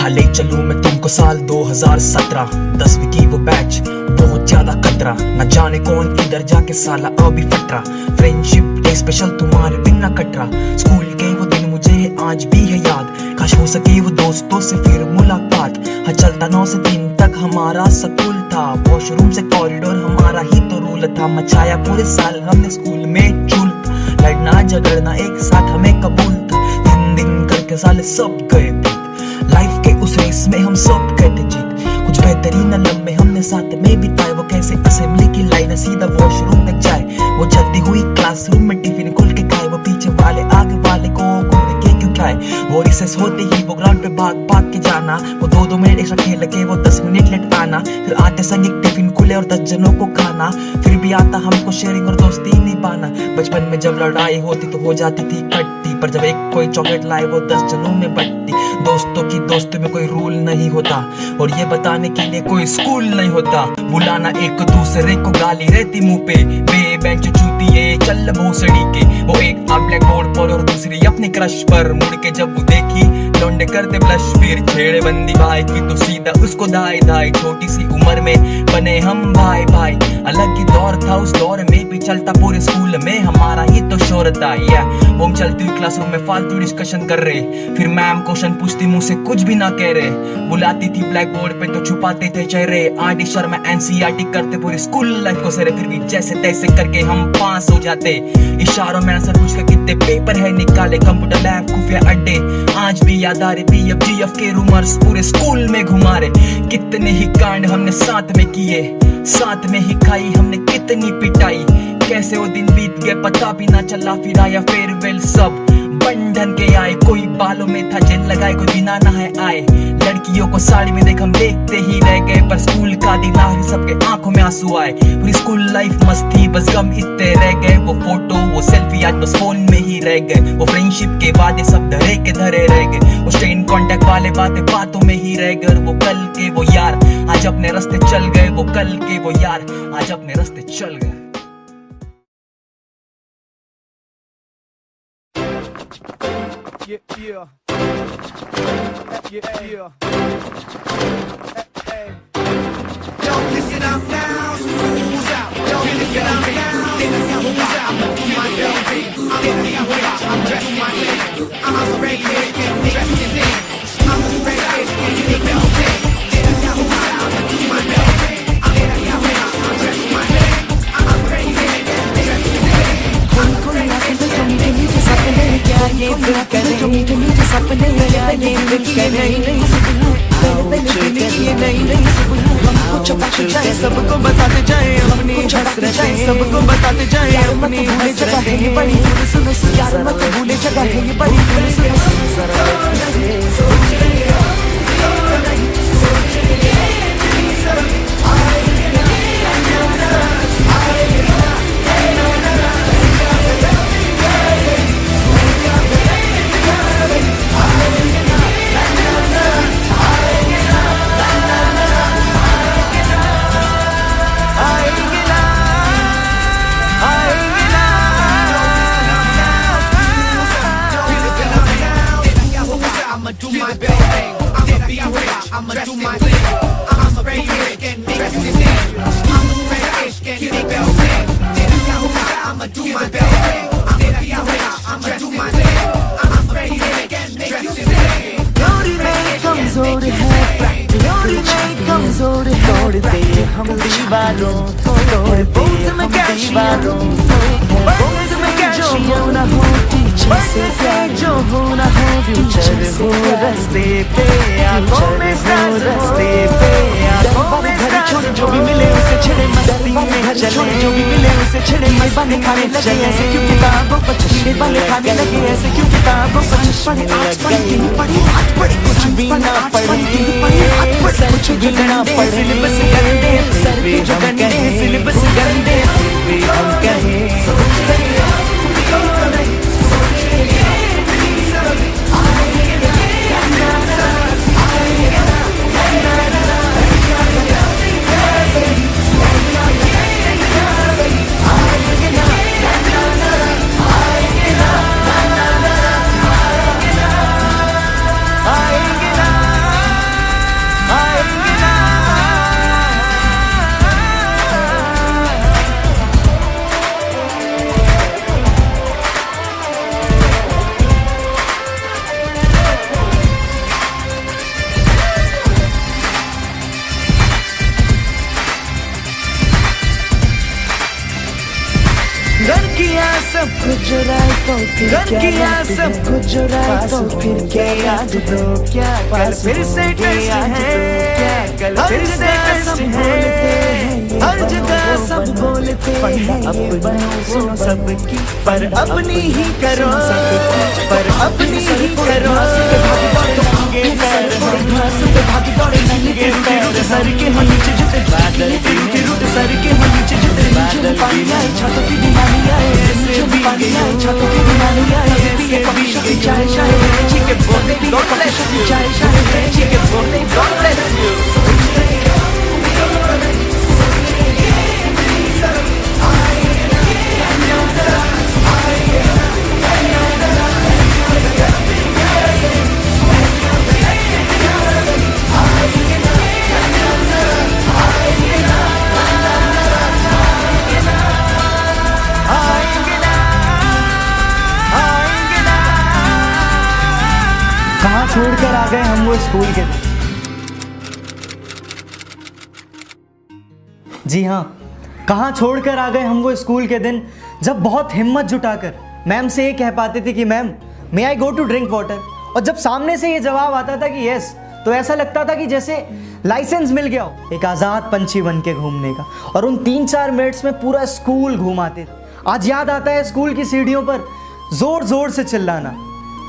कहा ले चलूं मैं तुमको साल 2017, 10वीं की वो बैच बहुत ज्यादा खतरा, न जाने कौन किधर जाके साला अभी फटरा। फ्रेंडशिप डे स्पेशल तुम्हारे बिना कटरा, स्कूल के वो दिन मुझे आज भी है याद, काश हो सके वो दोस्तों से फिर मुलाकात। हाँ चलता 9 से 3 तक हमारा स्कूल था, वॉशरूम से कॉरिडोर हमारा ही तो रूल था, मचाया पूरे साल हमने स्कूल में चूल, लड़ना झगड़ना एक साथ हमें कबूल था, दिन दिन करके साले सब गए बीत, लाइफ के उस रेस में हम सब गए थे जीत, कुछ बेहतरीन लम्हे हमने साथ में बिताए, वो कैसे असेंबली की लाइन सीधा वॉशरूम तक जाए, वो चलती हुई क्लासरूम में टिफिन खोल के खाए, वो पीछे वाले आगे वाले को घूर के क्यों खाए, वो रिसेस होते ही वो ग्राउंड पे भाग भाग के जाना, वो 2-2 मिनट एक्स्ट्रा खेल के वो 10 मिनट लेट आना, फिर आते संग एक टिफिन खुले और 10 जनों को खाना, फिर भी आता हमको शेयरिंग और दोस्ती निभाना। बचपन में जब लड़ाई होती तो हो जाती थी कट्टी, पर जब एक कोई चॉकलेट लाए वो 10 जनों में बंटती, दोस्तों की दोस्ती में कोई रूल नहीं होता, और ये बताने के लिए कोई स्कूल नहीं होता, बुलाना एक दूसरे को गाली रहती मुंह पे, बे बेंच चूतिए चल भोसड़ी के, वो एक आप ब्लैक बोर्ड पर और दूसरी अपने क्रश पर, मुड़ के जब वो देखी लौंडे करते ब्लश, फिर छेड़े बंदी भाई की तो सीधा उसको दाई दाई, छोटी सी उम्र में बने हम भाई भाई, अलग ही दौर था उस दौर में भी चलता पूरे स्कूल में हमारा ही तो शोर था। वो हम चलती हुई क्लासरूम में फालतू डिस्कशन कर रहे, फिर मैम क्वेश्चन पूछती मुझसे कुछ भी ना कह रहे, बुलाती थी ब्लैक बोर्ड पे तो छुपाते थे चेहरे, आर डी शर्मा एनसीईआरटी करते पूरी स्कूल लाइफ को सरे, फिर भी जैसे तैसे करके हम पास हो जाते, इशारों में आंसर पूछ के कितने पेपर है निकाले, कंप्यूटर लैब खुफिया अड्डे आज भी याद आ रहे, बीएफ जीएफ के रूमर्स पूरे स्कूल में घुमा रहे, कितने ही कांड हमने साथ में किए, साथ में ही खाई हमने कितनी पिटाई, कैसे वो दिन बीत गए पता भी ना चला, फिर आया फेयरवेल सब बंधन के आए, कोई बालों में था जेल लगाए कोई बिना नहाए आए, लड़कियों को साड़ी में देख हम देखते ही रह गए, पर स्कूल का दिन आखिर सबके आंखों में आंसू आए, पूरी स्कूल लाइफ मस्त थी बस गम इतने रह गए, वो फोटो वो सेल्फी आज बस फोन में ही रह गए, वो फ्रेंडशिप के वादे सब धरे के धरे रह गए, वो स्टे इन कांटेक्ट वाले बातें बातों में ही रह गए, वो कल के वो यार आज अपने रास्ते चल गए, वो कल के वो यार आज अपने रास्ते चल गए। Yeah, yeah. Yeah, yeah. Hey. Don't listen up now. Who's out? Don't listen up now. Who's out? I'm my baby. I'm dressed in my thing. I'm a reggae and dressed in thing. I'm a reggae and you make no thing. Who's out? I'm my baby. I'm dressed in my thing. I'm a reggae and dressed in thing. कोई आंखें जो मीठे मीठे सपने क्या ये दिल करे, जो मीठे मीठे सपने क्या ये दिल करे, ये नई नई सुबह हमको चुपाते जाए, सबको बताते जाए अपनी हसरतें, सबको बताते जाए अपनी हसरतें, ये बड़ी सुनो सुनो यार मत भूले जगह है, ये बड़ी सुनो सुनो do my best thing. I'ma be rich. I'ma do my thing. I'ma be rich and make you sing. I'ma be rich and make you sing. I'ma do my best thing. I'ma be rich. I'ma do my thing. I'ma be rich and make you sing. लोरी में कमजोर है, लोरी में कमजोर है, तोड़ते हम दीवारों, तोड़ते हम दीवारों, बोझ में जो हो ना हो पीछे से प्यार, जो हो ना हो फ्यूचर हो रास्ते पे, आंखों में राज रास्ते पे, आंखों में घड़ी छोड़े जो भी मिले उसे छेड़े, मस्ती में चले जो भी मिले उसे छेड़े, मैं बातें खाने लगे ऐसे क्यों किताबों पर छेड़े, बातें खाने लगे ऐसे क्यों किताबों पर पढ़े, आज पढ़े दिन पढ़े, आज पढ़े कुछ भी ना पढ़े, कुछ भी ना पढ़े, सिलेबस कर दे सर पे जो गंदे, सिलेबस कर दे हम कहें घर किया सब कुछ चुराए तो फिर घर किया सब कुछ चुराए तो फिर क्या याद दो क्या कल फिर से टेस्ट है कल फिर से टेस्ट है हर जगह सब बोलते हैं अपनी सुनो सबकी पर अपनी ही करो पर अपनी ही करो नंगे पैर सर के हो नीचे जुटे बादल रुट सर के हो नीचे जुटे बादल पानी आए छातों की दीवानी आए ऐसे भी पानी आए छातों की दीवानी आए ऐसे भी चाय चाय ठीक है बोले गॉड ब्लेस यू चाय चाय ठीक है बोले गॉड ब्लेस यू कहाँ छोड़कर आ गए हम वो स्कूल के दिन। जी हाँ, कहाँ छोड़कर आ गए हम वो स्कूल के दिन जब बहुत हिम्मत जुटाकर मैम से ये कह पाते थे कि ma'am may I go to drink water, और जब सामने से ये जवाब आता था कि यस, तो ऐसा लगता था कि जैसे लाइसेंस मिल गया हो एक आज़ाद पंछी बन के घूमने का। और उन 3-4 मिनट्स में पूरा स्कूल घुमाते थे। आज याद आता है स्कूल की सीढ़ियों पर जोर जोर से चिल्लाना,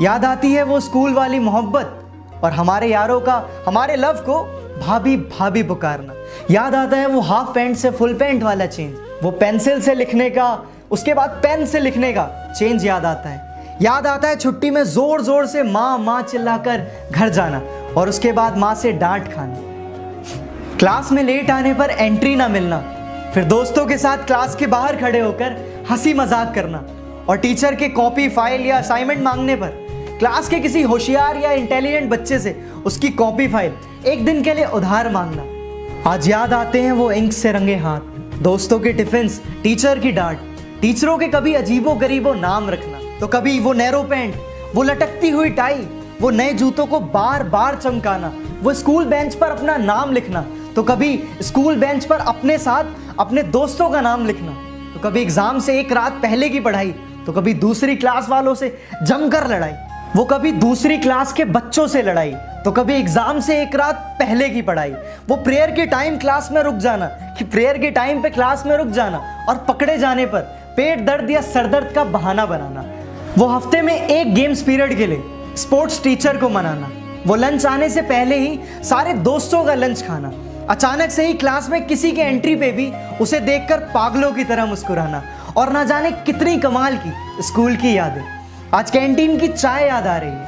याद आती है वो स्कूल वाली मोहब्बत और हमारे यारों का हमारे लव को भाभी भाभी पुकारना। याद आता है वो हाफ पैंट से फुल पैंट वाला चेंज, वो पेंसिल से लिखने का उसके बाद पेन से लिखने का चेंज याद आता है। याद आता है छुट्टी में जोर जोर से माँ माँ चिल्लाकर घर जाना और उसके बाद माँ से डांट खाना। क्लास में लेट आने पर एंट्री ना मिलना, फिर दोस्तों के साथ क्लास के बाहर खड़े होकर हंसी मजाक करना और टीचर के कॉपी फाइल या असाइनमेंट मांगने पर क्लास के किसी होशियार या इंटेलिजेंट बच्चे से उसकी कॉपी फाइल एक दिन के लिए उधार मांगना। आज याद आते हैं वो इंक से रंगे हाथ, दोस्तों के टिफिन्स, टीचर की डांट, टीचरों के कभी अजीबो गरीबो नाम रखना, तो कभी वो नैरो पैंट, वो लटकती हुई टाई, वो नए जूतों को बार बार चमकाना, वो स्कूल बेंच पर अपना नाम लिखना, तो कभी स्कूल बेंच पर अपने साथ अपने दोस्तों का नाम लिखना, तो कभी एग्जाम से एक रात पहले की पढ़ाई, तो कभी दूसरी क्लास वालों से जमकर लड़ाई, वो कभी दूसरी क्लास के बच्चों से लड़ाई, तो कभी एग्जाम से एक रात पहले की पढ़ाई, वो प्रेयर के टाइम क्लास में रुक जाना कि प्रेयर के टाइम पे क्लास में रुक जाना और पकड़े जाने पर पेट दर्द या सर दर्द का बहाना बनाना, वो हफ्ते में एक गेम्स पीरियड के लिए स्पोर्ट्स टीचर को मनाना, वो लंच आने से पहले ही सारे दोस्तों का लंच खाना, अचानक से ही क्लास में किसी के एंट्री पे भी उसे देखकर पागलों की तरह मुस्कुराना, और ना जाने कितनी कमाल की स्कूल की यादें। आज कैंटीन की चाय याद आ रही है।